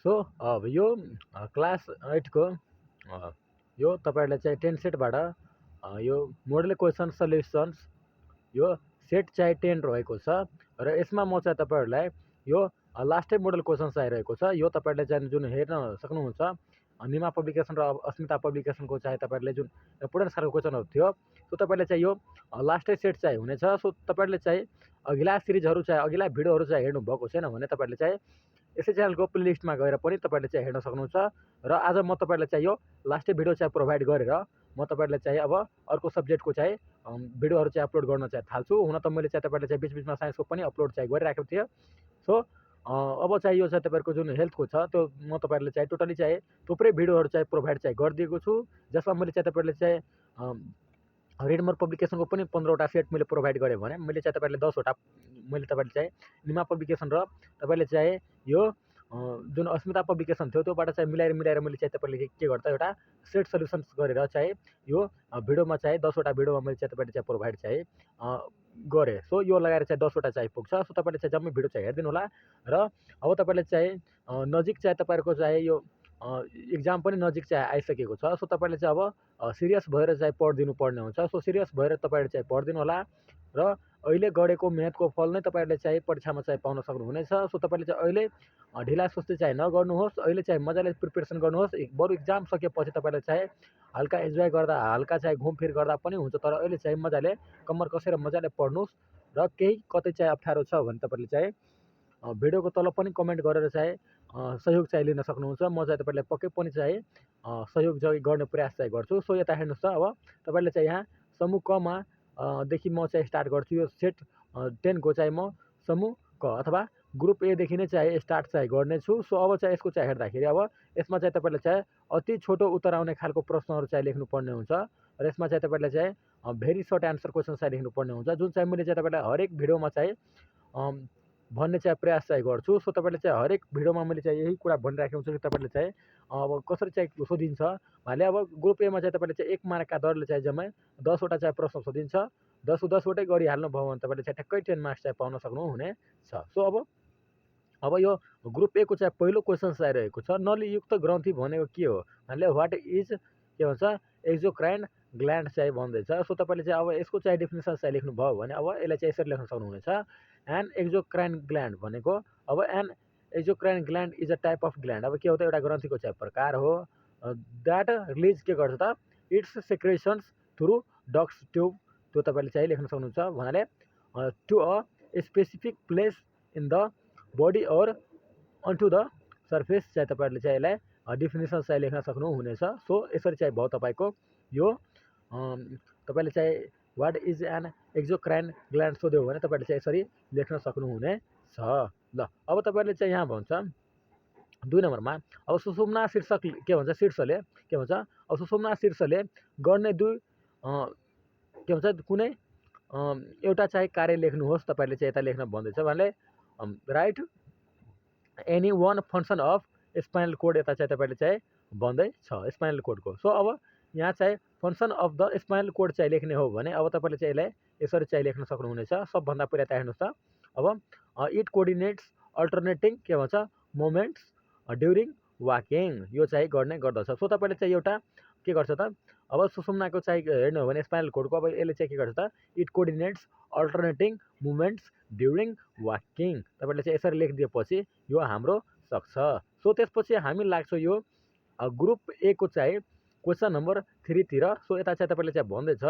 So अब यो class 8 को यो तपाईहरुले चाहिँ 10 सेटबाट यो मोडल क्वेसन सल्युसन्स यो सेट चाहिँ 10 रहेको छ र यसमा म चाहिँ तपाईहरुलाई यो लास्टै मोडल क्वेसन आइरहेको छ। यो तपाईहरुले चाहिँ जुन हेर्न सक्नुहुन्छ निमा पब्लिकेसन र अस्मिता पब्लिकेसनको चाहिँ तपाईहरुले जुन इम्पोर्टेन्ट खालको क्वेसनहरु थियो सो तपाईहरुले चाहिँ यो लास्टै सेट चाहिँ हुनेछ। सो तपाईहरुले चाहिँ अघिल्ला सिरिजहरु चाहिँ अघिल्ला भिडियोहरु चाहिँ हेर्नु भएको छैन भने तपाईहरुले चाहिँ यसै च्यानलको प्लेलिस्टमा गएर पनि तपाईहरुले चाहिँ हेर्न सक्नुहुन्छ र आज म तपाईहरुलाई चाहिँ यो लास्टै भिडियो चाहिँ प्रोभाइड गरेर म तपाईहरुलाई चाहिँ अब अर्को सब्जेक्टको चाहिँ भिडियोहरु चाहिँ अपलोड गर्न चाहिँ थाल्छु। हुन त मैले चाहिँ तपाईहरुलाई चाहिँ बीच-बीचमा साइन्सको पनि अपलोड चाहिँ गरिराखेको थिएँ। सो अब चाहिँ यो चाहिँ तपाईहरुको जुन हेल्थको छ त्यो म तपाईहरुले चाहिँ टोटली चाहिँ थुप्रै भिडियोहरु चाहिँ प्रोभाइड चाहिँ गरिदिएको छु। जसमा मैले चाहिँ तपाईहरुले चाहिँ रिडमर पब्लिकेसनको पनि 15 वटा सेट मैले प्रोभाइड गरेँ भने मैले चाहिँ तपाईहरुले 10 वटा मैले तपाईहरुले चाहिँ निमा पब्लिकेसन र तपाईहरुले चाहिँ यो जुन अस्मिता पब्लिकेसन थियो त्योबाट चाहिँ मिलाएर मैले चाहिँ तपाईहरुले के गर्दा एउटा सेट सल्युसन्स गरेर चाहिँ यो भिडियोमा चाहिँ 10 वटा भिडियोमा मैले चाहिँ तपाईहरुले चाहिँ प्रोभाइड चाहिँ गरेँ। सो यो लगाएर चाहिँ 10 वटा चाहिँ पुग्छ। सो तपाईहरुले चाहिँ जम्मै भिडियो चाहिँ हेरिदिनु होला र अब तपाईहरुले चाहिँ नजिक चाहिँ तपाईहरुको चाहिँ यो एक्जाम पनि नजिक चाहिँ आइसकेको छ। सो तपाईहरुले चाहिँ अब सिरियस भएर चाहिँ पढिदिनु पर्ने हुन्छ। सो सिरियस भएर तपाईहरुले चाहिँ पढिदिनु होला र अहिले गरेको मेहनतको फल नै तपाईहरुले चाहिँ परीक्षामा चाहिँ पाउन सक्नुहुनेछ। सो तपाईहरुले चाहिँ अहिले ढिला सुस्ती चाहिँ नगर्नुहोस्। अहिले चाहिँ मजाले प्रिपरेसन गर्नुहोस्। बरु एक्जाम सकेपछि तपाईहरुले चाहिँ हल्का इन्जोय गर्दा हल्का चाहिँ घुमफिर गर्दा पनि हुन्छ। तर अहिले चाहिँ मजाले कम्मर कसेर मजाले पढ्नुहोस् र केही कतै चाहिँ अप्ठ्यारो छ भने तपाईहरुले चाहिँ भिडियोको तल पनि कमेन्ट गरेर चाहिँ सहयोग चाहिँ लिन सक्नुहुन्छ। म चाहिँ तपाईहरुलाई पक्कै पनि चाहिँ सहयोग चाहिँ गर्ने प्रयास चाहिँ गर्छु। सो यता हेर्नुहोस् त अब तपाईहरुले चाहिँ यहाँ समूह क मा देखि म चाहिँ स्टार्ट गर्छु। यो सेट 10 को चाहिँ म समूह क अथवा ग्रुप ए देखि नै चाहिँ स्टार्ट चाहिँ गर्नेछु। सो अब चाहिँ यसको चाहिँ हेर्दाखेरि अब यसमा चाहिँ तपाईहरुले चाहिँ अति छोटो उत्तर आउने खालको प्रश्नहरु चाहिँ लेख्नुपर्ने हुन्छ र यसमा चाहिँ तपाईहरुले चाहिँ भेरी सर्ट एन्सर क्वेसन चाहिँ लेख्नुपर्ने हुन्छ। जुन चाहिँ मैले चाहिँ तपाईहरुलाई हरेक भिडियोमा चाहिँ भन्ने चाहिँ प्रयास चाहिँ गर्छु। सो तपाईहरुले चाहिँ हरेक भिडियोमा मैले चाहिँ यही कुरा भनिराखेको हुन्छु कि तपाईहरुले चाहिँ अब कसरी चाहिँ सोधिन्छ भने अब ग्रुप एमा चाहिँ तपाईहरुले चाहिँ 1 मार्कका दरले चाहिँ जम्मै 10 वटा चाहिँ प्रश्न सोधिन्छ। 10 वटै गरिहाल्नु भयो भने तपाईहरुले चाहिँ ठ्याक्कै 10 मार्क्स चाहिँ पाउन सक्नुहुनेछ। सो अब यो ग्रुप ए को चाहिँ पहिलो क्वेसन आइरहेको छ। नलीयुक्त ग्रन्थि भनेको के हो भन्ने व्हाट इज के भन्छ एक्जोक्राइन ग्ल्यान्ड चाहिँ भन्दैछ। सो तपाईले चाहिँ अब यसको चाहिँ डेफिनेसन चाहिँ लेख्नु भयो भने अब यसलाई चाहिँ यसरी लेख्न सक्नुहुनेछ। एन एक्जोक्राइन ग्ल्यान्ड भनेको अब an exocrine gland is a type of gland. अब के हो त एउटा ग्रन्थीको चाहिँ प्रकार हो दैट रिलिज के गर्छ त its secretions through ducts tube. त्यो तपाईले चाहिँ लेख्न सक्नुहुन्छ भन्नाले to a specific place in the body or onto the surface चाहिँ तपाईहरुले चाहिँ यसलाई डेफिनेसन चाहिँ लेख्न सक्नुहुनेछ। सो यसरी चाहिँ भयो तपाईको यो तपाईले चाहिँ what is an exocrine gland सोध्यो भने तपाईले चाहिँ यसरी लेख्न सक्नुहुनेछ। ल अब तपाईले चाहिँ यहाँ भन्छ 2 नम्बरमा अब सुषुम्ना शीर्षक के भन्छ शीर्षले के भन्छ अब सुषुम्ना शीर्षले गर्ने दुई के भन्छ कुनै एउटा चाहिँ कार्य लेख्नुहोस्। तपाईले चाहिँ यता लेख्न भन्दैछ भने write any one function of spinal cord यता चाहिँ तपाईले चाहिँ भन्दैछ स्पाइनल कोडको। सो अब यहाँ चाहिँ function of the spinal cord चाहिँ लेख्ने हो भने अब तपाईले चाहिँ यसलाई यसरी चाहिँ लेख्न सक्नुहुनेछ। सबभन्दा पहिला त हेर्नुस् त अब इट कोअर्डिनेट्स अल्टरनेटिङ के भन्छ मोमेन्ट्स ड्युरिङ वाकिङ यो चाहिँ गर्ने गर्दछ। सो तपाईले चाहिँ एउटा के गर्छ त अब सुषुम्नाको चाहिँ हेर्नु हो भने स्पाइनल कोडको अब यसले चाहिँ के गर्छ त it coordinates alternating movements during walking. तपाईले चाहिँ यसरी लेखिदिएपछि यो हाम्रो सक्छ। सो त्यसपछि हामी लाग्छौँ यो ग्रुप ए को चाहिँ क्वेसन नम्बर 3 तिर। सो यता चाहिँ तपाईले चाहिँ भन्दैछ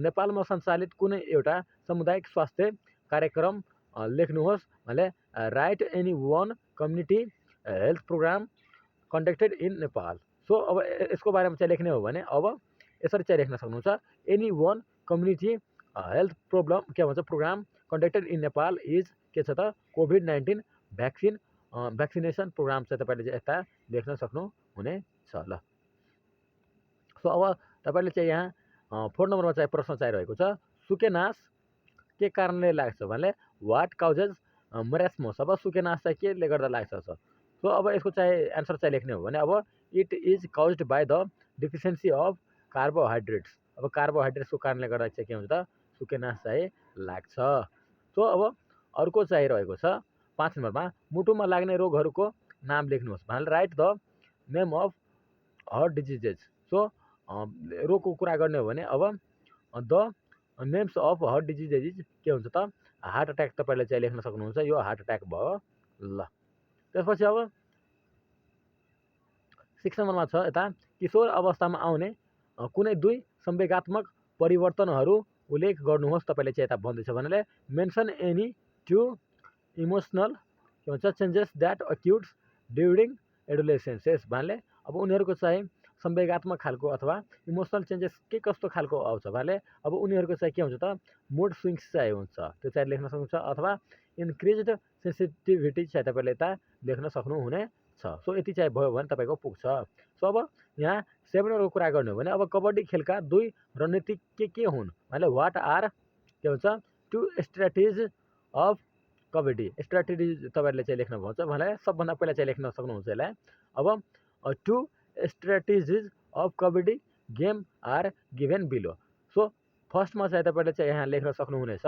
नेपालमा सञ्चालित कुनै एउटा सामुदायिक स्वास्थ्य कार्यक्रम लेख्नुहोस् भने write any one community health programme conducted in Nepal. So अब यसको बारेमा चाहिँ लेख्ने हो भने अब यसरी चाहिँ लेख्न सक्नुहुन्छ एनी वान कम्युनिटी हेल्थ के भन्छ programme conducted in Nepal is के छ त कोभिड-19 भ्याक्सिनेसन प्रोग्राम चाहिँ तपाईले चाहिँ यता लेख्न सक्नुहुनेछ। ल सो अब तपाईले चाहिँ यहाँ 4 नम्बरमा चाहिँ प्रश्न चाहिरहेको छ सुकेनास के कारणले लाग्छ भने व्हाट काउजेज मरास्मस। अब सुकेनास चाहिँ केले गर्दा लाग्छ। सो अब यसको चाहिँ एन्सर चाहिँ लेख्ने हो भने अब it is caused by the deficiency of carbohydrates. अब कार्बोहाइड्रेट्सको कारणले गर्दा चाहिँ के हुन्छ त सुकेनास चाहिँ लाग्छ। सो अब अर्को चाहिँ रहेको छ 5 नम्बरमा मुटुमा लाग्ने रोगहरूको नाम लेख्नुहोस् भनेर right the name of heart diseases. So रोगको कुरा गर्ने हो भने अब the names of heart diseases के हुन्छ त हार्ट अट्याक तपाईँले चाहिँ लेख्न सक्नुहुन्छ। यो हार्ट अट्याक भयो। ल त्यसपछि अब 6 नम्बरमा छ यता किशोर अवस्थामा आउने कुनै दुई संवेगात्मक परिवर्तनहरू उल्लेख गर्नुहोस्। तपाईँले चाहिँ यता भन्दैछ भने मेन्सन एनी टु इमोसनल के भन्छ चेन्जेस द्याट अक्युट्स ड्युरिङ एडोलेसेन्सेस भन्नाले अब उनीहरूको चाहिँ संवेगात्मक खालको अथवा इमोसनल चेन्जेस के कस्तो खालको आउँछ भन्नाले अब उनीहरूको चाहिँ के हुन्छ त मुड स्विङ्स चाहिँ हुन्छ, त्यो चाहिँ लेख्न सक्नुहुन्छ। अथवा इन्क्रिज्ड सेन्सिटिभिटी चाहिँ तपाईँले यता लेख्न सक्नुहुनेछ। सो यति चाहिँ भयो भने तपाईँको पुग्छ। सो अब यहाँ 7 नम्बरको कुरा गर्ने हो भने अब कबड्डी खेलका दुई रणनीति के हुन् भन्नाले वाट आर के भन्छ two strategies of kabaddi. Strategy तपाईँले चाहिँ लेख्नु भन्छ भने सबभन्दा पहिला चाहिँ लेख्न सक्नुहुन्छ यसलाई। अब two strategies of kabaddi game are given below. So फर्स्टमा चाहिँ तपाईँले चाहिँ यहाँ लेख्न सक्नुहुनेछ।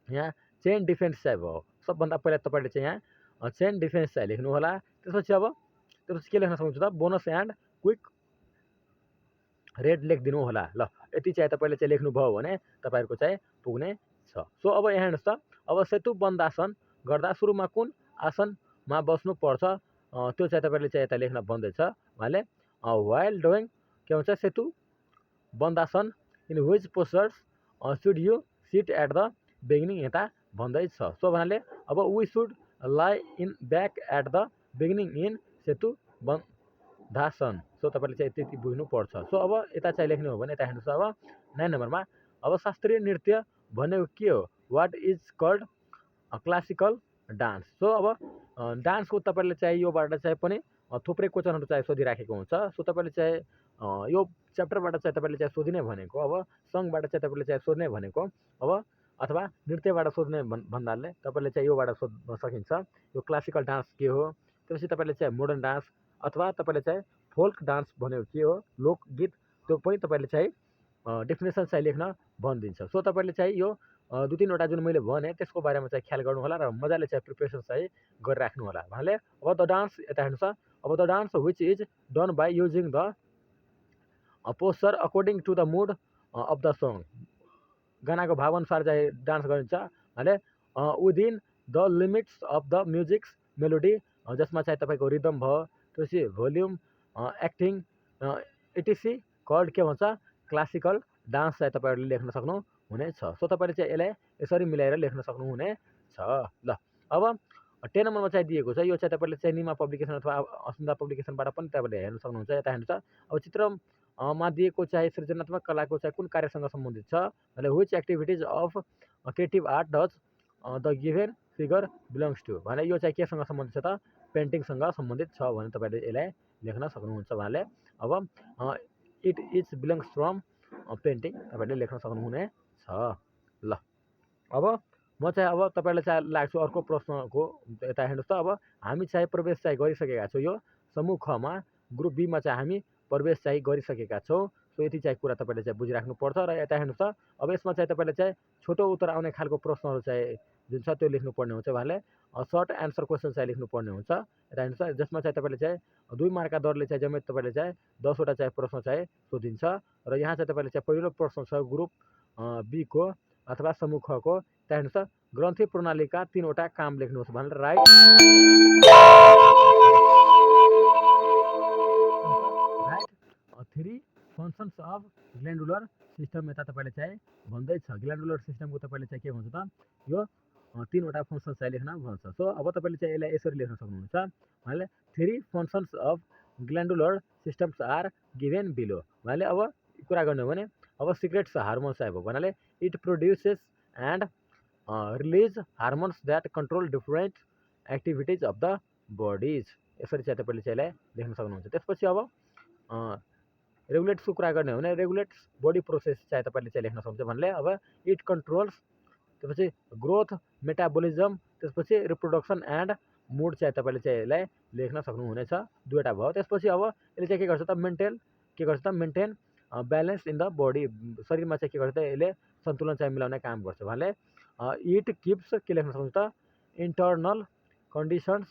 यहाँ चेन डिफेन्स चाहिँ भयो। सबभन्दा पहिला तपाईँले चाहिँ यहाँ चेन डिफेन्स चाहिँ लेख्नु होला। त्यसपछि के लेख्न सक्नुहुन्छ त बोनस एन्ड क्विक रेड लेखिदिनु होला। ल यति चाहिँ तपाईँले चाहिँ लेख्नुभयो भने तपाईँहरूको चाहिँ पुग्ने छ। सो अब यहाँ हेर्नुहोस् त अब सेतु बन्दासन गर्दा सुरुमा कुन आसनमा बस्नुपर्छ त्यो चाहिँ तपाईँले चाहिँ यता लेख्न भन्दैछ भने वाइल डुइङ के भन्छ setu bandhasana in which postures should you sit at the beginning यता भन्दैछ। सो भन्नाले अब we should lie in back at the beginning in setu bandhasana. So तपाईँले चाहिँ त्यति बुझ्नुपर्छ। सो अब यता चाहिँ लेख्ने हो भने यता हेर्नुहोस् अब 9 नम्बरमा अब शास्त्रीय नृत्य भनेको के हो what is called classical dance. So अब डान्सको तपाईँले चाहिँ योबाट चाहिँ पनि थुप्रै क्वेसनहरू चाहिँ सोधिराखेको हुन्छ। सो तपाईँले चाहिँ यो च्याप्टरबाट चाहिँ तपाईँले चाहिँ सोधिने भनेको अब सङ्गबाट चाहिँ तपाईँले चाहिँ सोध्ने भनेको अब अथवा नृत्यबाट सोध्ने भन्नाले तपाईँले चाहिँ योबाट सोध्न सकिन्छ यो क्लासिकल डान्स के हो। त्यसपछि तपाईँले चाहिँ मोडर्न डान्स अथवा तपाईँले चाहिँ फोल्क डान्स भनेको के हो लोकगीत त्यो पनि तपाईँले चाहिँ डेफिनेसन चाहिँ लेख्न भनिदिन्छ। सो तपाईँले चाहिँ यो 2-3वटा जुन मैले भने त्यसको बारेमा चाहिँ ख्याल गर्नु होला र मजाले चाहिँ प्रिपरेसन चाहिँ गरिराख्नु होला भन्नाले अब द डान्स यता हेर्नुहोस् अब the dance which is done by using the posture according to the mood of the song. गानाको भावअनुसार चाहिँ डान्स गरिन्छ भने within the limits of the musics melody जसमा चाहिँ तपाईँको रिदम भयो त्यसपछि भोल्युम एक्टिङ इटिसी कल्ड के भन्छ क्लासिकल डान्स चाहिँ तपाईँहरूले लेख्न सक्नुहुनेछ। सो तपाईँले चाहिँ यसलाई यसरी मिलाएर लेख्न सक्नुहुनेछ। ल अब 10 नम्बरमा चाहिँ दिएको छ यो चाहिँ तपाईँले चाहिँ निमा पब्लिकेसन अथवा अस्मिता पब्लिकेसनबाट पनि तपाईँले हेर्न सक्नुहुन्छ। यता हेर्नुहोस् अब चित्रमा दिएको चाहिँ सृजनात्मक कलाको चाहिँ कुन कार्यसँग सम्बन्धित छ भने which activities of creative art does the given figure belongs to भने यो चाहिँ केसँग सम्बन्धित छ त पेन्टिङसँग सम्बन्धित छ भने तपाईँले यसलाई लेख्न सक्नुहुन्छ। भने अब it is belongs from painting तपाईँले लेख्न सक्नुहुनेछ। ल अब म चाहिँ अब तपाईँलाई चाहिँ लाग्छु अर्को प्रश्नको यता हेर्नुहोस् त अब हामी चाहिँ प्रवेश चाहिँ गरिसकेका छौँ यो समूह खमा ग्रुप बीमा चाहिँ हामी प्रवेश चाहिँ गरिसकेका छौँ। सो यति चाहिँ कुरा तपाईँले चाहिँ बुझिराख्नुपर्छ। र यता हेर्नुहोस् त अब यसमा चाहिँ तपाईँले चाहिँ छोटो उत्तर आउने खालको प्रश्नहरू चाहिँ जुन छ त्यो लेख्नुपर्ने हुन्छ भने सर्ट एन्सर क्वेसन चाहिँ लेख्नुपर्ने हुन्छ। यता हेर्नुहोस् जसमा चाहिँ तपाईँले चाहिँ 2 मार्कका दरले चाहिँ जम्मै तपाईँले चाहिँ 10वटा चाहिँ प्रश्न चाहिँ सोधिन्छ। र यहाँ चाहिँ तपाईँले चाहिँ पहिलो प्रश्न छ ग्रुप बीको अथवा समूह खको। त्यहाँ हेर्नुहोस् ग्रन्थि प्रणालीका 3वटा काम लेख्नुहोस् भनेर right 3 functions of glandular system यता तपाईँले चाहिँ भन्दैछ। ग्ल्यान्डुलर सिस्टमको तपाईँले चाहिँ के भन्छ त यो 3वटा फङ्सन चाहिँ लेख्न भन्छ। सो अब तपाईँले चाहिँ यसलाई यसरी लेख्न सक्नुहुन्छ भने 3 functions of glandular systems are given below भने अब कुरा गर्ने हो भने अब सिक्रेट्स हार्मोन्स चाहिँ भयो भन्नाले it produces and release hormones that control different activities of the bodies यसरी चाहिँ तपाईँले चाहिँ यसलाई लेख्न सक्नुहुन्छ। त्यसपछि अब रेगुलेट्सको कुरा गर्ने हो भने रेगुलेट्स बडी प्रोसेस चाहिँ तपाईँले चाहिँ लेख्न सक्नुहुन्छ भन्नाले अब इट कन्ट्रोल्स त्यसपछि ग्रोथ मेटाबोलिजम त्यसपछि रिप्रोडक्सन एन्ड मुड चाहिँ तपाईँले चाहिँ यसलाई लेख्न सक्नुहुनेछ। 2वटा भयो। त्यसपछि अब यसले चाहिँ के गर्छ त maintain balance in the body शरीरमा चाहिँ के गर्छ त यसले सन्तुलन चाहिँ मिलाउने काम गर्छ भने इट किप्स के लेख्न सक्नुहुन्छ त internal conditions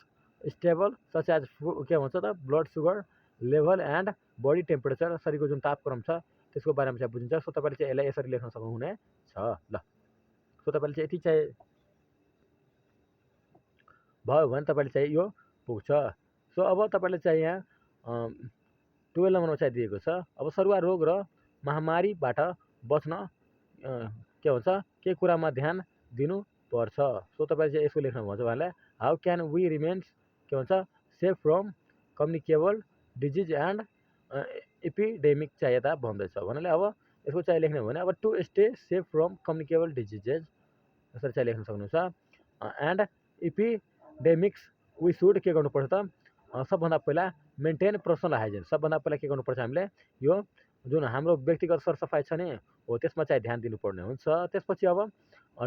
stable such as के भन्छ त blood sugar level and body temperature शरीरको जुन तापक्रम छ त्यसको बारेमा चाहिँ बुझिन्छ। सो तपाईँले चाहिँ यसलाई यसरी लेख्न सक्नुहुनेछ ल। सो तपाईँले चाहिँ यति चाहिँ भयो भने तपाईँले चाहिँ यो पुग्छ। सो अब तपाईँले चाहिँ यहाँ 12 नम्बरमा चाहिँ दिएको छ, अब सरुवा रोग र महामारीबाट बच्न के भन्छ के कुरामा ध्यान दिनुपर्छ। सो तपाईँले चाहिँ यसको लेख्नु भन्छ भने हाउ क्यान वी रिमेन्स के भन्छ safe from communicable disease and epidemic चाहिँ यता भन्दैछ भन्नाले अब यसको चाहिँ लेख्ने हो भने अब to stay safe from communicable diseases यसरी चाहिँ लेख्न सक्नुहुन्छ। एन्ड एपिडेमिक्स वी सुड के गर्नुपर्छ त सबभन्दा पहिला मेन्टेन पर्सनल हाइजिन, सबभन्दा पहिला के गर्नुपर्छ हामीले यो जुन हाम्रो व्यक्तिगत सरसफाइ छ नि हो त्यसमा चाहिँ ध्यान दिनुपर्ने हुन्छ। त्यसपछि अब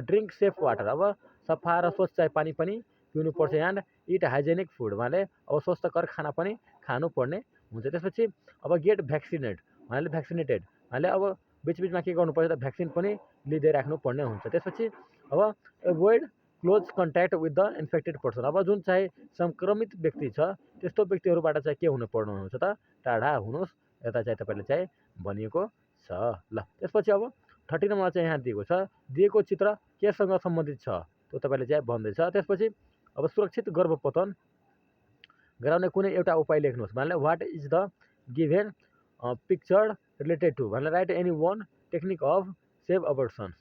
ड्रिङ्क सेफ वाटर, अब सफा र स्वच्छ चाहिँ पानी पनि पिउनुपर्छ। एन्ड इट हाइजेनिक फुड भन्नाले अब स्वस्थकर खाना पनि खानुपर्ने हुन्छ। त्यसपछि अब गेट भ्याक्सिनेट भन्नाले भ्याक्सिनेटेड भन्नाले अब बिचबिचमा के गर्नुपर्छ त भ्याक्सिन पनि लिँदै राख्नुपर्ने हुन्छ। त्यसपछि अब avoid close contact with the infected person, अब जुन चाहिँ सङ्क्रमित व्यक्ति छ त्यस्तो व्यक्तिहरूबाट चाहिँ के हुनुपर्ने हुन्छ त टाढा हुनुहोस् यता चाहिँ तपाईँले चाहिँ भनिएको छ ल। त्यसपछि अब 13 नम्बरमा चाहिँ यहाँ दिएको छ, दिएको चित्र केसँग सम्बन्धित छ त्यो तपाईँले चाहिँ भन्दैछ। त्यसपछि अब सुरक्षित गर्भपतन गराउने कुनै एउटा उपाय लेख्नुहोस् भन्नाले what is the given picture related to भन्नाले write any one technique of save abortions.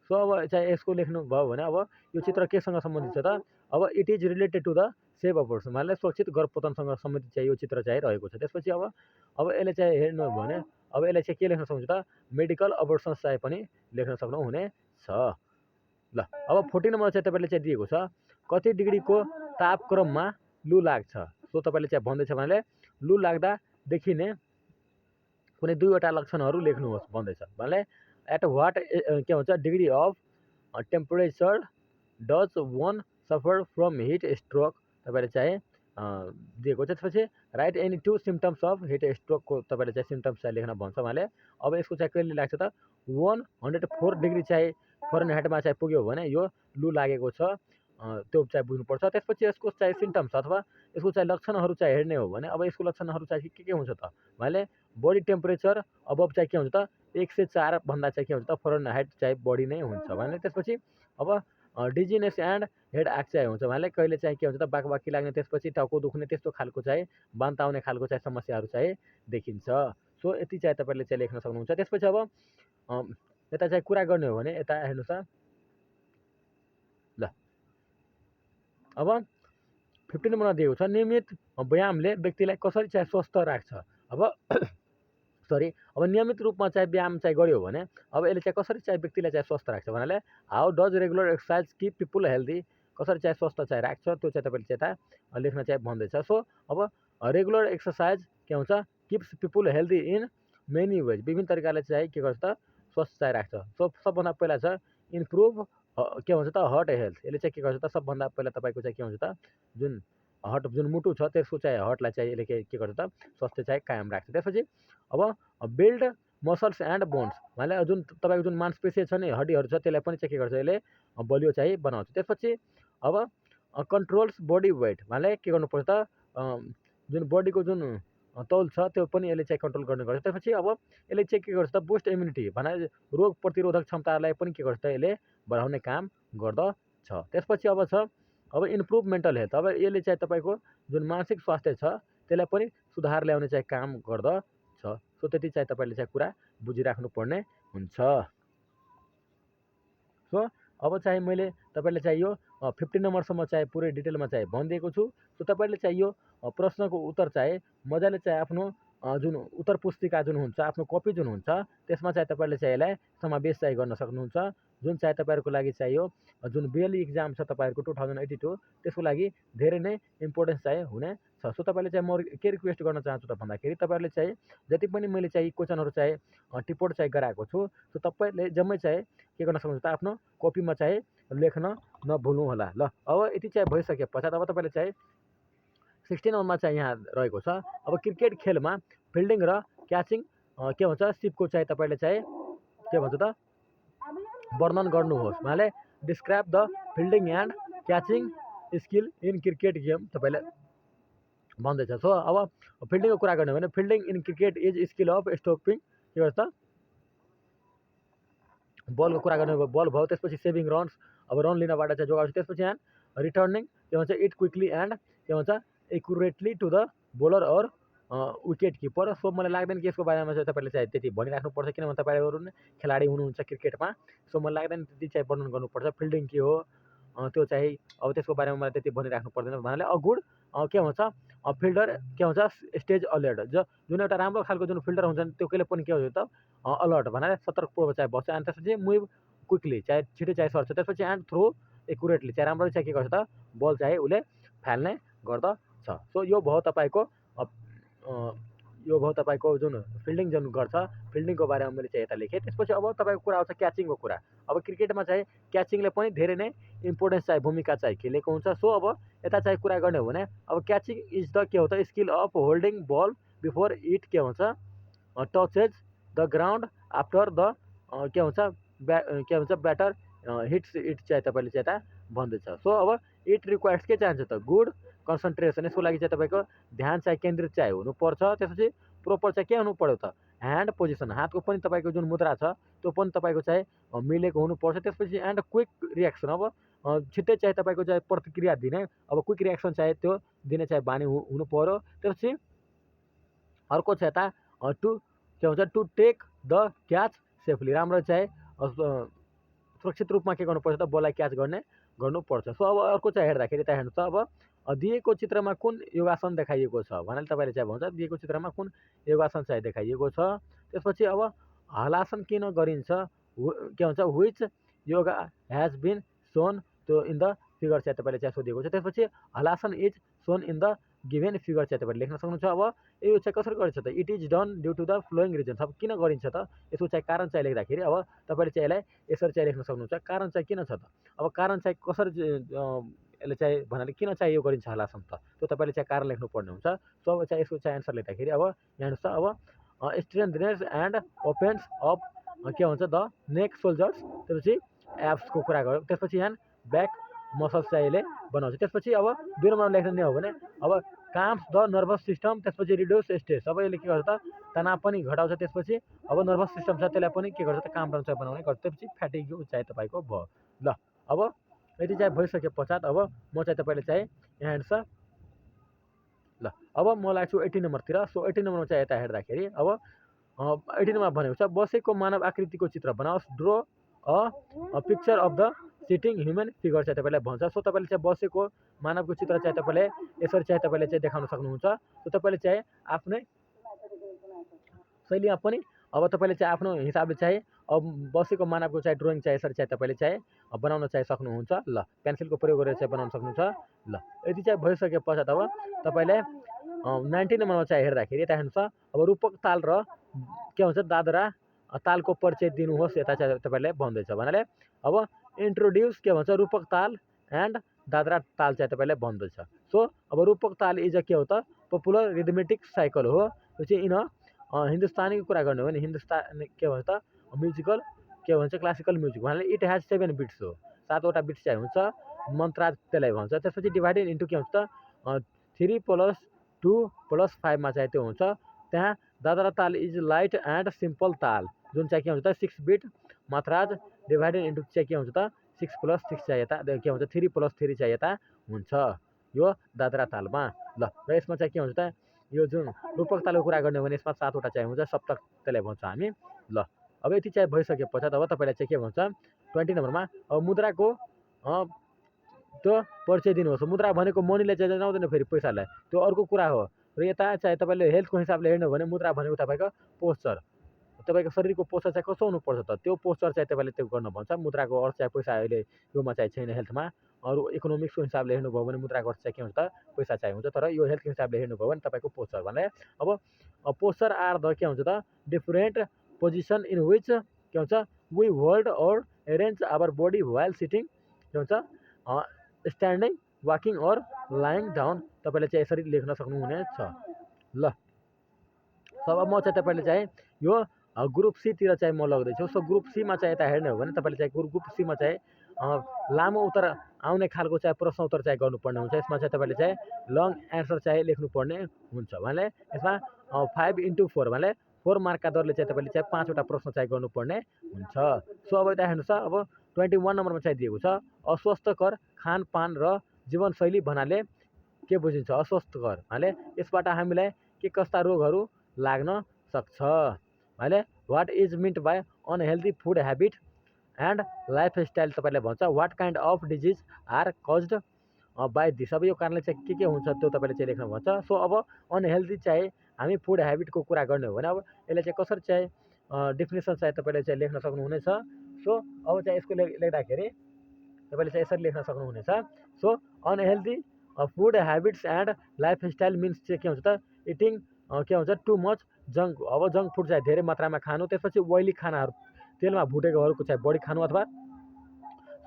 So अब चाहिँ यसको लेख्नु भयो भने अब यो चित्र केसँग सम्बन्धित छ त अब it is related to the safe abortion भन्नाले सुरक्षित गर्भपतनसँग सम्बन्धित चाहिँ यो चित्र चाहिँ रहेको छ। त्यसपछि अब यसले चाहिँ हेर्नु हो भने अब यसलाई चाहिँ के लेख्न सक्नुहुन्छ त मेडिकल अबर्सन्स चाहिँ पनि लेख्न सक्नुहुनेछ ल। अब 14 नम्बर चाहिँ तपाईँले चाहिँ दिएको छ कति डिग्रीको तापक्रममा लु लाग्छ। सो तपाईँले चाहिँ भन्दैछ भने लु लाग्दा देखिने कुनै दुईवटा लक्षणहरू लेख्नुहोस् भन्दैछ भन्नाले एट वाट के भन्छ degree of temperature does one suffer from heat stroke तपाईँले चाहिँ दिएको छ। त्यसपछि write any two symptoms of heat स्ट्रोकको तपाईँले चाहिँ सिम्टम्स चाहिँ लेख्न भन्छ भने अब यसको चाहिँ कहिले लाग्छ त 104 डिग्री चाहिँ फरेनहाइटमा चाहिँ पुग्यो भने यो लु लागेको छ त्यो चाहिँ बुझ्नुपर्छ। त्यसपछि यसको चाहिँ सिम्टम्स अथवा यसको चाहिँ लक्षणहरू चाहिँ हेर्ने हो भने अब यसको लक्षणहरू चाहिँ के हुन्छ त भने बडी टेम्परेचर अबभ चाहिँ के हुन्छ त 104 भन्दा चाहिँ के हुन्छ त फरेनहाइट चाहिँ बढी नै हुन्छ भने। त्यसपछि अब डिजिनेस एन्ड हेड एक्ट चाहिँ हुन्छ भने कहिले चाहिँ के हुन्छ त बाकबाकी लाग्ने, त्यसपछि टाउको दुख्ने त्यस्तो खालको चाहिँ बान्ता आउने खालको चाहिँ समस्याहरू चाहिँ देखिन्छ। सो यति चाहिँ तपाईँले चाहिँ लेख्न सक्नुहुन्छ। त्यसपछि अब यता चाहिँ कुरा गर्ने हो भने यता हेर्नुहोस् ल। अब 15 नम्बरमा दिएको छ नियमित व्यायामले व्यक्तिलाई कसरी चाहिँ स्वस्थ राख्छ। अब अब नियमित रूपमा चाहिँ व्यायाम चाहिँ गर्यो भने अब यसले चाहिँ कसरी चाहिँ व्यक्तिलाई चाहिँ स्वस्थ राख्छ भन्नाले how does regular exercise keep people healthy, कसरी चाहिँ स्वस्थ चाहिँ राख्छ त्यो चाहिँ तपाईँले चाहिँ यता लेख्न चाहिँ भन्दैछ। सो अब रेगुलर एक्सर्साइज के हुन्छ keeps people healthy in many ways, विभिन्न तरिकाले चाहिँ के गर्छ त स्वस्थ चाहिँ राख्छ। सो सबभन्दा पहिला छ इम्प्रुभ के भन्छ त हार्ट हेल्थ, यसले चाहिँ के गर्छ त सबभन्दा पहिला तपाईँको चाहिँ के हुन्छ त जुन हार्ट जुन मुटु छ त्यसको चाहिँ हार्टलाई चाहिँ यसले के गर्छ त स्वास्थ्य चाहिँ कायम राख्छ। त्यसपछि अब बिल्ड मसल्स एन्ड बोन्स भन्नाले जुन तपाईँको जुन मांसपेशी छ नि हड्डीहरू छ त्यसलाई पनि चाहिँ के गर्छ यसले बलियो चाहिँ बनाउँछ। त्यसपछि अब कन्ट्रोल्स बडी वेट भन्नाले के गर्नुपर्छ त जुन बडीको जुन तौल छ त्यो पनि यसले चाहिँ कन्ट्रोल गर्ने गर्छ। त्यसपछि अब यसले चाहिँ के गर्छ त बुस्ट इम्युनिटी भन्नाले रोग प्रतिरोधक क्षमतालाई पनि के गर्छ त यसले बढाउने काम गर्दछ। त्यसपछि अब छ अब इम्प्रुभ मेन्टल हेल्थ, अब यसले चाहिँ तपाईँको जुन मानसिक स्वास्थ्य छ त्यसलाई पनि सुधार ल्याउने चाहिँ काम गर्दछ। सो त्यति चाहिँ तपाईँले चाहिँ कुरा बुझिराख्नु पर्ने हुन्छ। सो अब चाहिँ मैले तपाईँले चाहिँ यो 15 नम्बरसम्म चाहिँ पुरै डिटेलमा चाहिँ भनिदिएको छु। सो तपाईँले चाहिँ यो प्रश्नको उत्तर चाहिँ मजाले चाहिँ आफ्नो जुन उत्तर पुस्तिका जुन हुन्छ आफ्नो कपी जुन हुन्छ त्यसमा चाहिँ तपाईँले चाहिँ यसलाई समावेश चाहिँ गर्न सक्नुहुन्छ। जुन चाहिँ तपाईँहरूको लागि चाहिँ यो जुन बिएलई इक्जाम छ तपाईँहरूको 2082 त्यसको लागि धेरै नै इम्पोर्टेन्स चाहिँ हुनेछ। सो तपाईँले चाहिँ म के रिक्वेस्ट गर्न चाहन्छु त भन्दाखेरि तपाईँहरूले चाहिँ जति पनि मैले चाहिँ क्वेसनहरू चाहिँ टिपोट चाहिँ गराएको छु सो तपाईँले जम्मै चाहिँ के गर्न सक्नुहुन्छ त आफ्नो कपीमा चाहिँ लेख्न नभुल्नु होला ल। अब यति चाहिँ भइसके पश्चात अब तपाईँले चाहिँ 16 नम्बरमा चाहिँ यहाँ रहेको छ अब क्रिकेट खेलमा फिल्डिङ र क्याचिङ के भन्छ सिपको चाहिँ तपाईँले चाहिँ के भन्छ त वर्णन गर्नुहोस् भन्नाले describe the fielding and catching skill in cricket game तपाईँले भन्दैछ। सो अब फिल्डिङको कुरा गर्ने हो भने fielding in cricket is skill of stopping के गर्छ बलको कुरा गर्ने हो बल भयो, त्यसपछि सेभिङ रन्स, अब रन लिनबाट चाहिँ जोगाउँछ, त्यसपछि एन्ड रिटर्निङ के भन्छ इट क्विकली एन्ड के भन्छ accurately to the bowler or wicket keeper. So मलाई लाग्दैन कि यसको बारेमा चाहिँ तपाईँले चाहिँ त्यति भनिराख्नुपर्छ, किनभने तपाईँहरू नै खेलाडी हुनुहुन्छ क्रिकेटमा। सो मलाई लाग्दैन त्यति चाहिँ वर्णन गर्नुपर्छ फिल्डिङ के हो त्यो चाहिँ अब त्यसको बारेमा मलाई त्यति भनिराख्नु पर्दैन भन्नाले अ गुड के भन्छ फिल्डर के भन्छ स्टेज अलर्ट जुन एउटा राम्रो खालको जुन फिल्डर हुन्छ त्यो कहिले पनि के हुन्छ त अलर्ट भन्नाले सतर्कपूर्वक चाहिँ बस्छ। अनि त्यसपछि मुभ क्विकली चाहे छिटो चाहिँ सर्छ, त्यसपछि एन्ड थ्रो एकुरेटली चाहिँ राम्ररी चाहिँ के गर्छ त बल चाहिँ उसले फाल्ने गर्दछ। सो यो भयो तपाईँको यो भयो तपाईँको जुन फिल्डिङ जुन गर्छ फिल्डिङको बारेमा मैले चाहिँ यता लेखेँ। त्यसपछि अब तपाईँको कुरा आउँछ क्याचिङको कुरा। अब क्रिकेटमा चाहिँ क्याचिङले पनि धेरै नै इम्पोर्टेन्स चाहिँ भूमिका चाहिँ खेलेको हुन्छ। सो अब यता चाहिँ कुरा गर्ने हो भने अब क्याचिङ इज द के हो त skill of holding ball before it के भन्छ touches the ground after the के भन्छ के भन्छ ब्याटर हिट्स इट चाहिँ तपाईँले चाहिँ यता भन्दैछ। सो अब इट रिक्वायर्स के चाहिन्छ त गुड कन्सन्ट्रेसन, यसको लागि चाहिँ तपाईँको ध्यान चाहिँ केन्द्रित चाहिँ हुनुपर्छ। त्यसपछि प्रोपर चाहिँ के हुनु पऱ्यो त ह्यान्ड पोजिसन, हातको पनि तपाईँको जुन मुद्रा छ त्यो पनि तपाईँको चाहिँ मिलेको हुनुपर्छ। त्यसपछि एन्ड क्विक रियाक्सन, अब छिट्टै चाहिँ तपाईँको चाहिँ प्रतिक्रिया दिने अब क्विक रियाक्सन चाहिँ त्यो दिने चाहिँ बानी हुनु पऱ्यो। त्यसपछि अर्को चाहिँ यता टु के भन्छ to take the catch safely, राम्रो चाहिँ सुरक्षित रूपमा के गर्नुपर्छ त बललाई क्याच गर्नुपर्छ। सो अब अर्को चाहिँ हेर्दाखेरि त्यहाँ हेर्नु त अब दिएको चित्रमा कुन योगासन देखाइएको छ भन्नाले तपाईँले चाहिँ भन्छ दिएको चित्रमा कुन योगासन चाहिँ देखाइएको छ। त्यसपछि अब हलासन किन गरिन्छ के भन्छ विच योगा हेज बिन सोन त्यो इन द फिगर चाहिँ तपाईँले चाहिँ सोधिएको छ। त्यसपछि halasana is shown in the given figure चाहिँ तपाईँले लेख्न सक्नुहुन्छ। अब यो चाहिँ कसरी गरिन्छ त it is done due to the following reasons, अब किन गरिन्छ त यसको चाहिँ कारण चाहिँ लेख्दाखेरि अब तपाईँले चाहिँ यसलाई यसरी चाहिँ लेख्न सक्नुहुन्छ कारण चाहिँ किन छ त। अब कारण चाहिँ कसरी यसले चाहिँ भन्नाले किन चाहिँ यो गरिन्छ हलासन त त्यो तपाईँले चाहिँ कारण लेख्नुपर्ने हुन्छ। सो अब चाहिँ यसको चाहिँ एन्सर लेख्दाखेरि अब यहाँ हेर्नुहोस् त अब स्ट्रेन्थनेस एन्ड ओपेन्स अफ के भन्छ द नेक सोल्जर्स, त्यसपछि एप्सको कुरा गऱ्यो, त्यसपछि यहाँ ब्याक मसल्स चाहिँ यसले बनाउँछ। त्यसपछि अब 2 नम्बरमा लेख्ने हो भने अब काम्स द नर्भस सिस्टम, त्यसपछि रिड्युस स्ट्रेस, अब यसले के गर्छ त तनाव पनि घटाउँछ। त्यसपछि अब नर्भस सिस्टम छ त्यसलाई पनि के गर्छ त काम चाहिँ बनाउने गर्छ। त्यसपछि फ्याटिग चाहिँ तपाईँको भयो। ल अब यति चाहिँ भइसके पश्चात अब म चाहिँ तपाईँले चाहिँ यहाँ हेर्छ ल अब म लाग्छु 18 नम्बरतिर। सो 18 नम्बरमा चाहिँ यता हेर्दाखेरि अब 18 नम्बरमा भनेको छ बसेको मानव आकृतिको चित्र बनाओस्, draw a picture of the sitting human figure चाहिँ तपाईँलाई भन्छ। सो तपाईँले चाहिँ बसेको मानवको चित्र चाहिँ तपाईँले यसरी चाहिँ तपाईँले चाहिँ देखाउन सक्नुहुन्छ। सो तपाईँले चाहिँ आफ्नै शैलीमा पनि अब तपाईँले चाहिँ आफ्नो हिसाबले चाहिँ अब बसेको मानवको चाहिँ ड्रइङ चाहिँ यसरी चाहिँ तपाईँले चाहिँ बनाउन चाहिँ सक्नुहुन्छ। ल पेन्सिलको प्रयोग गरेर चाहिँ बनाउन सक्नुहुन्छ। ल यति चाहिँ भइसके पश्चात अब तपाईँले 19 नम्बरमा चाहिँ हेर्दाखेरि यता हेर्नुहोस् अब रूपक ताल र के भन्छ दादरा तालको परिचय दिनुहोस् यता चाहिँ तपाईँले भन्दैछ भन्नाले अब इन्ट्रोड्युस के भन्छ रूपक ताल एन्ड दादरा ताल चाहिँ तपाईँले भन्दैछ। सो अब रूपक ताल इज के हो त पपुलर रिदमेटिक साइकल हो, त्यो चाहिँ हिन्दुस्तानीको कुरा गर्ने हो भने हिन्दुस्तानी के भन्छ त म्युजिकल के भन्छ क्लासिकल म्युजिक भन्नाले इट हेज 7 बिट्स हो, 7वटा बिट्स चाहिँ हुन्छ मन्त्राज त्यसलाई भन्छ। त्यसपछि डिभाइडेड इन्टु के हुन्छ त 3 + 2 + 5 मा चाहिँ त्यो हुन्छ। त्यहाँ दादरा ताल इज लाइट एन्ड सिम्पल ताल जुन चाहिँ के हुन्छ त 6 बिट मात्राज डिभाइडेड इन्टु चाहिँ के हुन्छ त 6 + 6 चाहिँ यता के हुन्छ 3 + 3 चाहिँ यता हुन्छ यो दादरा तालमा। ल र यसमा चाहिँ के हुन्छ त यो जुन रूपक तालको कुरा गर्ने हो भने यसमा 7वटा चाहिँ हुन्छ सप्तक त्यसलाई भन्छ हामी। ल अब यति चाहिँ भइसके पश्चात अब तपाईँलाई चाहिँ के भन्छ 20 नम्बरमा अब मुद्राको त्यो परिचय दिनुहोस्। मुद्रा भनेको मनीले चाहिँ जनाउँदैन फेरि पैसालाई, त्यो अर्को कुरा हो। र यता चाहिँ तपाईँले हेल्थको हिसाबले हेर्नु हो भने मुद्रा भनेको तपाईँको पोस्चर, तपाईँको शरीरको पोस्चर चाहिँ कस्तो हुनुपर्छ त त्यो पोस्चर चाहिँ तपाईँले त्यो गर्न भन्छ। मुद्राको अर्थ चाहिँ पैसा अहिले योमा चाहिँ छैन हेल्थमा, अरू इकोनोमिक्सको हिसाबले हेर्नुभयो भने मुद्राको अर्थ चाहिँ के हुन्छ त पैसा चाहिँ हुन्छ। तर यो हेल्थको हिसाबले हेर्नुभयो भने तपाईँको पोस्चर भने अब पोस्चर आर द के हुन्छ त डिफरेन्ट पोजिसन इन विच के हुन्छ we hold or arrange our body while sitting के हुन्छ standing walking or lying down, तपाईँले चाहिँ यसरी लेख्न सक्नुहुनेछ। ल अब म चाहिँ तपाईँले चाहिँ यो ग्रुप सीतिर चाहिँ म लग्दैछु। सो ग्रुप सीमा चाहिँ यता हेर्ने हो भने तपाईँले चाहिँ ग्रुप सीमा चाहिँ लामो उत्तर आउने खालको चाहिँ प्रश्न उत्तर चाहिँ गर्नुपर्ने हुन्छ। यसमा चाहिँ तपाईँले चाहिँ लङ एन्सर चाहिँ लेख्नुपर्ने हुन्छ। भने यसमा 5x4 भने 4 मार्कका दरले चाहिँ तपाईँले चाहिँ 5वटा प्रश्न चाहिँ गर्नुपर्ने हुन्छ। सो अब यता हेर्नुहोस् अब 21 नम्बरमा चाहिँ दिएको छ अस्वस्थकर खानपान र जीवनशैली भन्नाले के बुझिन्छ? अस्वस्थकर भने यसबाट हामीलाई के कस्ता रोगहरू लाग्न सक्छ? भने what is meant by unhealthy food habit and lifestyle तपाईँले भन्छ what kind of disease are caused by this. अब यो कारणले चाहिँ के हुन्छ त्यो तपाईँले चाहिँ लेख्नु भन्छ। सो अब अनहेल्दी चाहिँ हामी फुड ह्याबिटको कुरा गर्ने हो भने अब यसले चाहिँ कसरी चाहिँ डेफिनेसन चाहिँ तपाईँले चाहिँ लेख्न सक्नुहुनेछ। सो अब चाहिँ यसको लेख्दाखेरि तपाईँले चाहिँ यसरी लेख्न सक्नुहुनेछ। So unhealthy food habits and lifestyle means चाहिँ के हुन्छ त इटिङ के हुन्छ टु मच जङ्क। अब जङ्क फुड चाहिँ धेरै मात्रामा खानु, त्यसपछि ओइली खानाहरू तेलमा भुटेकोहरूको चाहिँ बढी खानु अथवा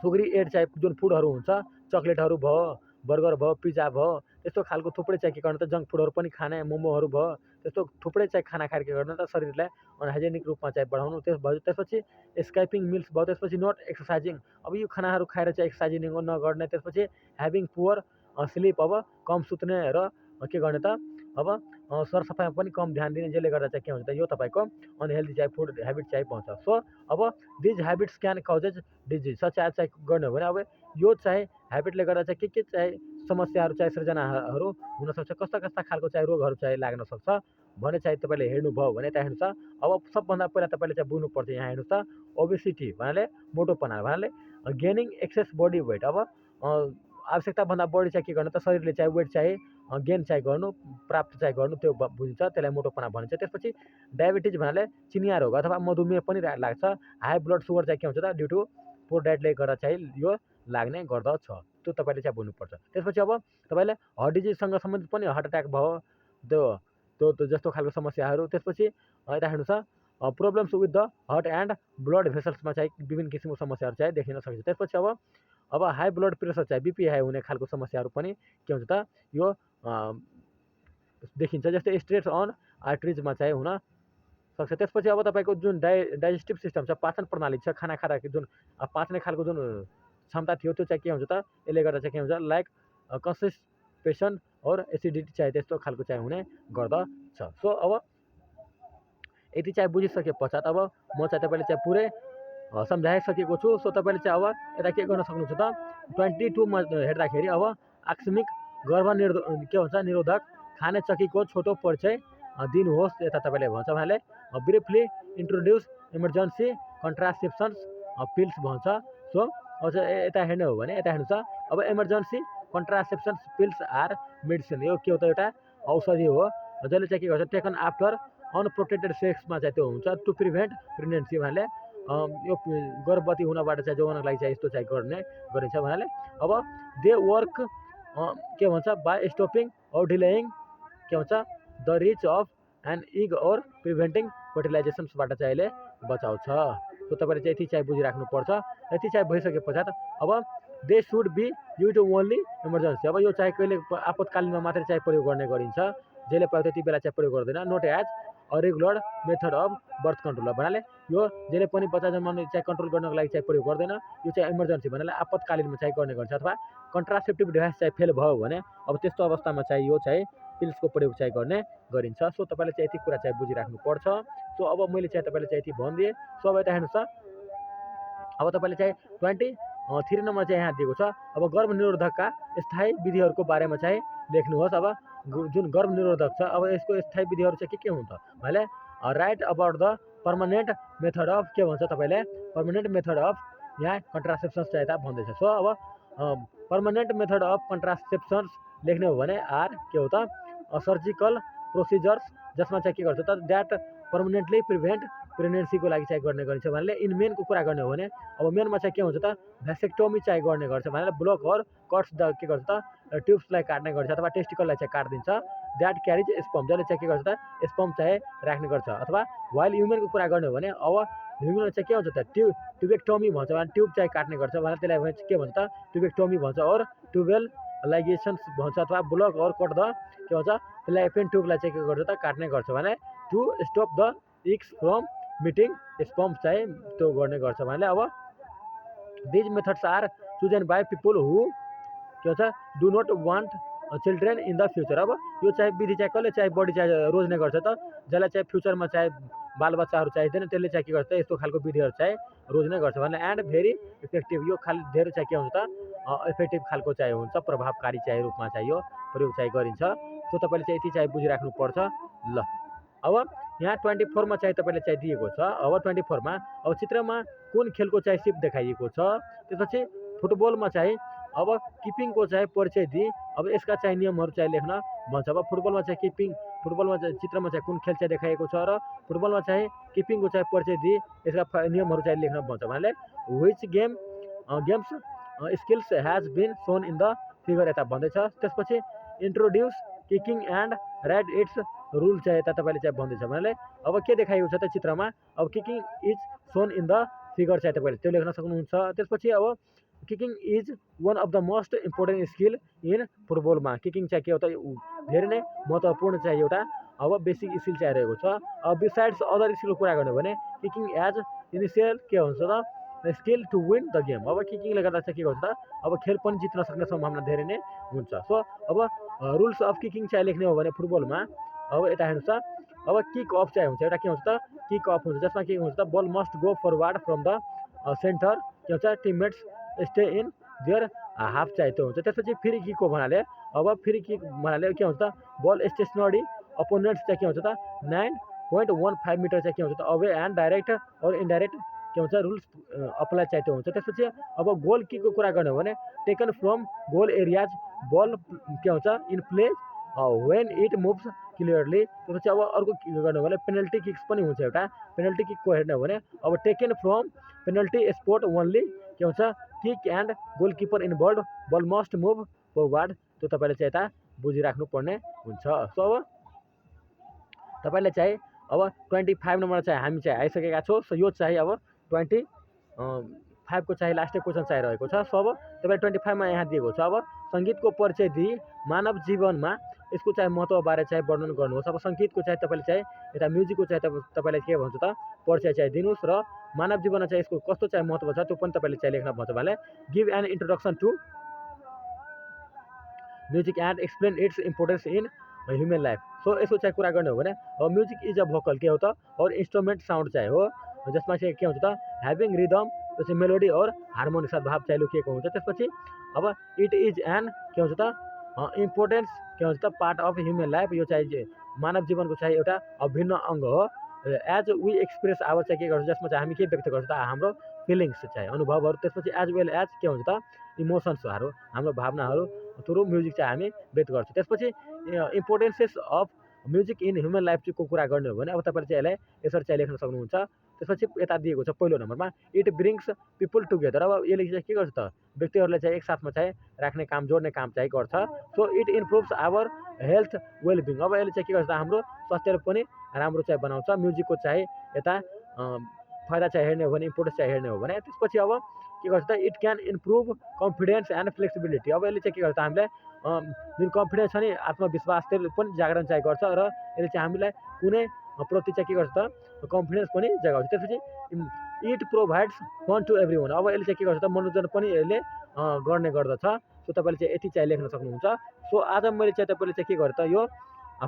सुगरी एड चाहिँ जुन फुडहरू हुन्छ चक्लेटहरू भयो, बर्गर भयो, पिज्जा भयो, त्यस्तो खालको थुप्रै चाहिँ के गर्नु त जङ्क फुडहरू पनि खाने, मोमोहरू भयो, त्यस्तो थुप्रै चाहिँ खाना खाएर के गर्नु त शरीरलाई अनहाइजेनिक रूपमा चाहिँ बढाउनु। त्यसपछि स्काइपिङ मिल्स भयो, त्यसपछि नट एक्सर्साइजिङ। अब यो खानाहरू खाएर चाहिँ एक्सर्साइजिङ नगर्ने, त्यसपछि ह्याभिङ पुवर स्लिप, अब कम सुत्ने र के गर्ने त अब सरसफाइमा पनि कम ध्यान दिने, जसले गर्दा चाहिँ के हुन्छ त यो तपाईँको अनहेल्दी चाहिँ फुड ह्याबिट चाहिँ पाउँछ। सो अब these habits can causes disease सचार चाहिँ गर्ने हो भने अब यो चाहिँ ह्याबिटले गर्दा चाहिँ के चाहिँ समस्याहरू चाहिँ सृजनाहरू हुनसक्छ, कस्ता कस्ता खालको चाहिँ रोगहरू चाहिँ लाग्न सक्छ भने चाहिँ तपाईँले हेर्नुभयो भने त्यहाँ हेर्नुहोस् त। अब सबभन्दा पहिला तपाईँले चाहिँ बुझ्नुपर्छ यहाँ हेर्नुहोस् त ओबेसिटी भन्नाले मोटोपना भन्नाले गेनिङ एक्सेस बडी वेट। अब आवश्यकताभन्दा बढी चाहिँ के गर्नु त शरीरले चाहिँ वेट चाहिँ गेन चाहिँ गर्नु, प्राप्त चाहिँ गर्नु, त्यो बुझिन्छ, त्यसलाई मोटोपना भनिन्छ। त्यसपछि डायबिटिज भन्नाले चिनिया रोग अथवा मधुमेह पनि लाग्छ। हाई ब्लड सुगर चाहिँ के हुन्छ त ड्यु टु पोर डायटले गर्दा चाहिँ यो लाग्ने गर्दछ, त्यो तपाईँले चाहिँ बुझ्नुपर्छ। त्यसपछि अब तपाईँले हार्ट डिजिजसँग सम्बन्धित पनि हार्ट एट्याक भयो, त्यो जस्तो खालको समस्याहरू। त्यसपछि यता हेर्नुहोस् त problems with the heart and blood भेसल्समा चाहिँ विभिन्न किसिमको समस्याहरू चाहिँ देखिन सकिन्छ। त्यसपछि अब हाई ब्लड प्रेसर चाहिँ बिपी हाई हुने खालको समस्याहरू पनि के हुन्छ त यो देखिन्छ, जस्तै स्ट्रेस अन आर्टरिजमा चाहिँ हुन सक्छ। त्यसपछि अब तपाईँको जुन डाइजेस्टिभ सिस्टम छ, पाचन प्रणाली छ, खाना खाँदा जुन पाच्ने खालको जुन क्षमता थियो त्यो चाहिँ के हुन्छ त यसले गर्दा चाहिँ के हुन्छ लाइक कन्स्टिपेसन और एसिडिटी चाहिँ त्यस्तो खालको चाहिँ हुने गर्दछ। सो अब यति चाहिँ बुझिसके पश्चात अब म चाहिँ तपाईँले चाहिँ पुरै सम्झाइसकेको छु। सो तपाईँले चाहिँ अब यता के गर्न सक्नुहुन्छ त 22मा हेर्दाखेरि अब आकस्मिक के भन्छ निरोधक खाने चक्कीको छोटो परिचय दिनुहोस् यता तपाईँले भन्छ भने ब्रिफली इन्ट्रोड्युस इमर्जेन्सी कन्ट्रासेप्सन्स पिल्स भन्छ। सो अब चाहिँ यता हेर्ने हो भने यता हेर्नुहोस् त अब इमर्जेन्सी कन्ट्रासेप्सन्स पिल्स आर मेडिसिन, यो के हो त एउटा औषधि हो जसले चाहिँ के गर्छ टेकन आफ्टर अनप्रोटेक्टेड सेक्समा चाहिँ त्यो हुन्छ टु प्रिभेन्ट प्रेग्नेन्सी भन्नाले यो गर्भवती हुनबाट चाहिँ जोगाउनको लागि चाहिँ यस्तो चाहिँ गरिन्छ भन्नाले अब दे वर्क के भन्छ बाई स्टपिङ और डिलेइङ के भन्छ द रिच अफ एन इग और प्रिभेन्टिङ फर्टिलाइजेसन्सबाट चाहिँ यसले बचाउँछ। सो तपाईँले चाहिँ यति चाहिँ बुझिराख्नुपर्छ। यति चाहिँ भइसके पश्चात अब they should be used only emergency. अब यो चाहिँ कहिले आपतकालीनमा मात्रै चाहिँ प्रयोग गर्ने गरिन्छ, जसले पायो त्यति बेला चाहिँ प्रयोग गर्दैन। Not as a regular method of birth control भन्नाले यो जसले पनि बच्चा जन्माउने चाहिँ कन्ट्रोल गर्नको लागि चाहिँ प्रयोग गर्दैन, यो चाहिँ इमर्जेन्सी भन्नाले आपतकालीनमा चाहिँ गर्ने गर्छ। अथवा कन्ट्रासेप्टिभ डिभाइस चाहिँ फेल भयो भने अब त्यस्तो अवस्थामा चाहिँ यो चाहिँ पिल्सको प्रयोग चाहिँ गर्ने गरिन्छ। सो तपाईँले चाहिँ यति कुरा चाहिँ बुझिराख्नुपर्छ। सो अब मैले चाहिँ तपाईँले चाहिँ यति भनिदिएँ। सो अब यता हेर्नुहोस् त अब तपाईँले चाहिँ 23 नम्बर चाहिँ यहाँ दिएको छ अब गर्भनिरोधकका स्थायी विधिहरूको बारेमा चाहिँ लेख्नुहोस्। अब जुन गर्भनिरोधक छ अब यसको स्थायी विधिहरू चाहिँ के हुन्छ भने right about the permanent method of के भन्छ तपाईँले पर्मानेन्ट मेथड अफ यहाँ कन्ट्रासेप्सन्स चाहिँ यता भन्दैछ। सो अब पर्मानेन्ट मेथड अफ कन्ट्रासेप्सन्स लेख्ने हो भने आर के हो त सर्जिकल प्रोसिजर्स जसमा चाहिँ के गर्छ त द्याट पर्मानेन्टली प्रिभेन्ट प्रेग्नेन्सीको लागि चाहिँ गर्ने गरिन्छ भन्नाले इन मेनको कुरा गर्ने हो भने अब मेनमा चाहिँ के हुन्छ त भ्यासेक्टोमी चाहिँ गर्ने गर्छ भन्नाले ब्लक और कट्स द के गर्छ त ट्युब्सलाई काट्ने गर्छ अथवा टेस्टिकललाई चाहिँ काटिदिन्छ। द्याट क्यारिज स्पम जसले चाहिँ के गर्छ त स्पम चाहिँ राख्ने गर्छ। अथवा वाइल ह्युमेनको कुरा गर्ने हो भने अब ह्युमन चाहिँ के हुन्छ त ट्युबेक्टोमी भन्छ भने ट्युब चाहिँ काट्ने गर्छ भने त्यसलाई के भन्छ त ट्युबेक्टोमी भन्छ। और ट्युबेल लाइगेसन्स भन्छ अथवा ब्लक और कट द के भन्छ फिलापियन ट्युबलाई चाहिँ के गर्छ त काट्ने गर्छ भने to stop the eggs from meeting sperm चाहिँ त्यो गर्ने गर्छ भन्नाले अब these methods are chosen by people who के भन्छ do not want children in the future. अब यो चाहिँ विधि चाहिँ कसले चाहिँ बढी चाहिँ रोज्ने गर्छ त, जसलाई चाहिँ फ्युचरमा चाहिँ बालबच्चाहरू चाहिँदैन त्यसले चाहिँ के गर्छ यस्तो खालको विधिहरू चाहिँ रोज्ने गर्छ भने। एन्ड भेरी इफेक्टिभ, यो खालि धेरै चाहिँ के हुन्छ त इफेक्टिभ खालको चाहिँ हुन्छ, प्रभावकारी चाहिँ रूपमा चाहिँ यो प्रयोग चाहिँ गरिन्छ। सो तपाईँले चाहिँ यति चाहिँ बुझिराख्नुपर्छ। ल अब यहाँ 24मा चाहिँ तपाईँले चाहिँ दिएको छ। अब 24मा अब चित्रमा कुन खेलको चाहिँ सिप देखाइएको छ, त्यसपछि फुटबलमा चाहिँ अब किपिङको चाहिँ परिचय दिई अब यसका चाहिँ नियमहरू चाहिँ लेख्न भन्छ। अब फुटबलमा चाहिँ किपिङ, फुटबलमा चाहिँ चित्रमा चाहिँ कुन खेल चाहिँ देखाइएको छ र फुटबलमा चाहिँ किपिङको चाहिँ परिचय दिई यसका नियमहरू चाहिँ लेख्न भन्छ भने which games skills has been shown in the figure यता भन्दैछ। त्यसपछि introduce kicking and write its rule चाहिँ यता तपाईँले चाहिँ भन्दैछ भने अब के देखाइएको छ त चित्रमा, अब kicking is shown in the figure चाहिँ तपाईँले त्यो लेख्न सक्नुहुन्छ। त्यसपछि अब kicking is one of the most important skill इन फुटबलमा, किकिङ चाहिँ के हो त धेरै नै महत्त्वपूर्ण चाहिँ एउटा अब बेसिक स्किल चाहिँ रहेको छ। अब बिसाइड्स अदर स्किलको कुरा गर्ने भने किकिङ एज इनिसियल के हुन्छ त skill to win the game. अब किकिङले गर्दा चाहिँ के गर्छ त अब खेल पनि जित्न सक्ने सम्भावना धेरै नै हुन्छ। सो अब रुल्स अफ किकिङ चाहिँ लेख्ने हो भने फुटबलमा अब यता हेर्नुहोस् त अब किक अफ चाहिँ हुन्छ, एउटा के हुन्छ त किक अफ हुन्छ, जसमा के हुन्छ त ball must go forward from the centre के हुन्छ teammates stay in their half चाहिँ त्यो हुन्छ। त्यसपछि फ्री किकको भन्नाले अब फ्री किक भन्नाले के हुन्छ त बल स्टेसनरी अपोनेन्ट्स चाहिँ के हुन्छ त 9.15 मिटर चाहिँ के हुन्छ त अवे एन्ड डाइरेक्ट और इन्डाइरेक्ट के हुन्छ रुल्स अप्लाई चाहिँ त्यो हुन्छ। त्यसपछि अब गोल किकको कुरा गर्ने हो भने टेकन फ्रम गोल एरियाज बल के हुन्छ in play when it moves clearly. त्यसपछि अब अर्को के गर्नु भने पेनल्टी किक्स पनि हुन्छ, एउटा पेनल्टी किकको हेर्ने हो भने अब taken from penalty spot only के हुन्छ kick and goalkeeper involve ball must move forward, त्यो तपाईँले चाहिँ यता बुझिराख्नु पर्ने हुन्छ। सो अब तपाईँले चाहिँ अब 25 नम्बर चाहिँ हामी चाहिँ आइसकेका छौँ। सो यो चाहिँ अब 25 को चाहिँ लास्टै क्वेसन चाहिँ रहेको छ। सो अब तपाईँ 25मा यहाँ दिएको छ अब सङ्गीतको परिचय दिई मानव जीवनमा यसको चाहिँ महत्त्वबारे चाहिँ वर्णन गर्नुहोस्। अब सङ्गीतको चाहिँ तपाईँले चाहिँ यता म्युजिकको चाहिँ तपाईँले के भन्छ त परिचय चाहिँ दिनुहोस् र मानव जीवनमा चाहिँ यसको कस्तो चाहिँ महत्त्व छ त्यो पनि तपाईँले चाहिँ लेख्न भन्छ भने give an introduction to music and explain its importance in human life. So यसको चाहिँ कुरा गर्ने हो भने अब म्युजिक इज अ भोकल के हो त और इन्स्ट्रुमेन्ट साउन्ड चाहिँ हो, जसमा चाहिँ के हुन्छ त ह्याभिङ रिदम त्यसपछि मेलोडी और हार्मोनी सद्भाव चाहिँ लुकिएको हुन्छ। त्यसपछि अब इट इज एन के हुन्छ त इम्पोर्टेन्स के हुन्छ त पार्ट अफ ह्युमन लाइफ, यो चाहिँ मानव जीवनको चाहिँ एउटा अभिन्न अङ्ग हो। एज वी एक्सप्रेस आवर चाहिँ के गर्छ जसमा चाहिँ हामी के व्यक्त गर्छ त हाम्रो फिलिङ्स चाहिँ अनुभवहरू। त्यसपछि एज वेल एज के हुन्छ त इमोसन्सहरू हाम्रो भावनाहरू थ्रु म्युजिक चाहिँ हामी व्यक्त गर्छौँ। त्यसपछि importances of music in human life को कुरा गर्ने हो भने अब तपाईँले चाहिँ यसलाई यसरी चाहिँ लेख्न सक्नुहुन्छ। त्यसपछि यता दिएको छ पहिलो नम्बरमा इट ब्रिङ्स पिपुल टुगेदर। अब यसले चाहिँ के गर्छ त व्यक्तिहरूलाई चाहिँ एकसाथमा चाहिँ राख्ने काम जोड्ने काम चाहिँ गर्छ। So it improves our health wellbeing. अब यसले चाहिँ के गर्छ हाम्रो स्वास्थ्य पनि राम्रो चाहिँ बनाउँछ। म्युजिकको चाहिँ यता फाइदा चाहिँ हेर्ने हो भने इम्पोर्टेन्स चाहिँ हेर्ने हो भने त्यसपछि अब के गर्छ त it can improve confidence and flexibility. अब यसले चाहिँ के गर्छ हामीलाई जुन कन्फिडेन्स छ नि आत्मविश्वास त्यो पनि जागरण चाहिँ गर्छ र यसले चाहिँ हामीलाई कुनै प्रति चाहिँ के गर्छ त कन्फिडेन्स पनि जगाउँछ। त्यसपछि it provides fun to everyone. अब यसले चाहिँ के गर्छ त मनोरञ्जन पनि यसले गर्ने गर्दछ। सो तपाईँले चाहिँ यति चाहिँ लेख्न सक्नुहुन्छ। सो आज मैले चाहिँ तपाईँले चाहिँ के गरेँ त यो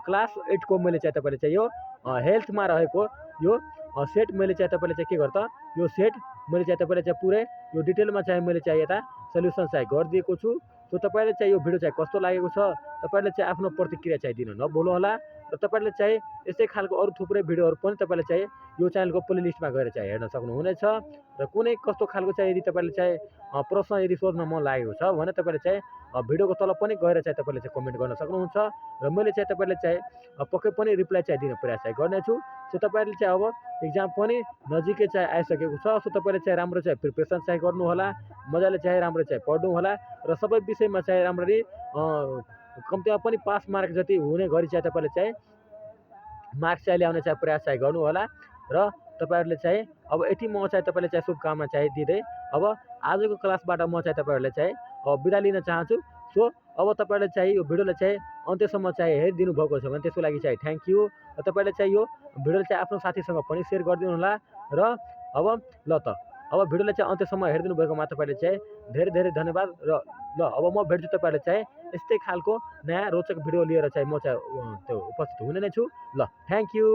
क्लास 8 को मैले चाहिँ तपाईँले चाहिँ यो हेल्थमा रहेको यो सेट मैले चाहिँ तपाईँले चाहिँ के गरेँ त यो सेट मैले चाहिँ तपाईँले चाहिँ पुरै यो डिटेलमा चाहिँ मैले चाहिँ यता सल्युसन चाहिँ गरिदिएको छु। सो तपाईँले चाहिँ यो भिडियो चाहिँ कस्तो लागेको छ तपाईँले चाहिँ आफ्नो प्रतिक्रिया चाहिँ दिन नभुल्नुहोला र तपाईँले चाहिँ यस्तै खालको अरू थुप्रै भिडियोहरू पनि तपाईँले चाहिँ यो च्यानलको प्लेलिस्टमा गएर चाहिँ हेर्न सक्नुहुनेछ। र कुनै कस्तो खालको चाहिँ यदि तपाईँले चाहिँ प्रश्न यदि सोध्न मन लागेको छ भने तपाईँले चाहिँ भिडियोको तल पनि गएर चाहिँ तपाईँले चाहिँ कमेन्ट गर्न सक्नुहुन्छ र मैले चाहिँ तपाईँले चाहिँ पक्कै पनि रिप्लाई चाहिँ दिने प्रयास चाहिँ गर्नेछु। सो तपाईँले चाहिँ अब इक्जाम पनि नजिकै चाहिँ आइसकेको छ। सो तपाईँले चाहिँ राम्रो चाहिँ प्रिपरेसन चाहिँ गर्नुहोला, मजाले चाहिँ राम्रो चाहिँ पढ्नु होला र सबै विषयमा चाहिँ राम्ररी कम्तीमा पनि पास मार्क जति हुने गरी चाहिँ तपाईँले चाहिँ मार्क्स चाहिँ ल्याउने चाहिँ प्रयास चाहिँ गर्नु होला। र तपाईँहरूले चाहिँ अब यति म चाहिँ तपाईँले चाहिँ शुभकामना चाहिँ दिँदै अब आजको क्लासबाट म चाहिँ तपाईँहरूलाई चाहिँ बिदा लिन चाहन्छु। सो अब तपाईँहरूले चाहिँ यो भिडियोलाई चाहिँ अन्त्यसम्म चाहिँ हेरिदिनु भएको छ भने त्यसको लागि चाहिँ थ्याङ्क यू। र तपाईँले चाहिँ यो भिडियोलाई चाहिँ आफ्नो साथीसँग पनि सेयर गरिदिनु होला। र अब ल त अब भिडियोलाई चाहिँ अन्त्यसम्म हेरिदिनु भएकोमा तपाईँले चाहिँ धेरै धेरै धन्यवाद। र ल अब म भेट्छु तपाईँहरूले चाहिँ यस्तै खालको नयाँ रोचक भिडियो लिएर चाहिँ म चाहिँ त्यो उपस्थित हुने नै छु। ल थ्याङ्क यू।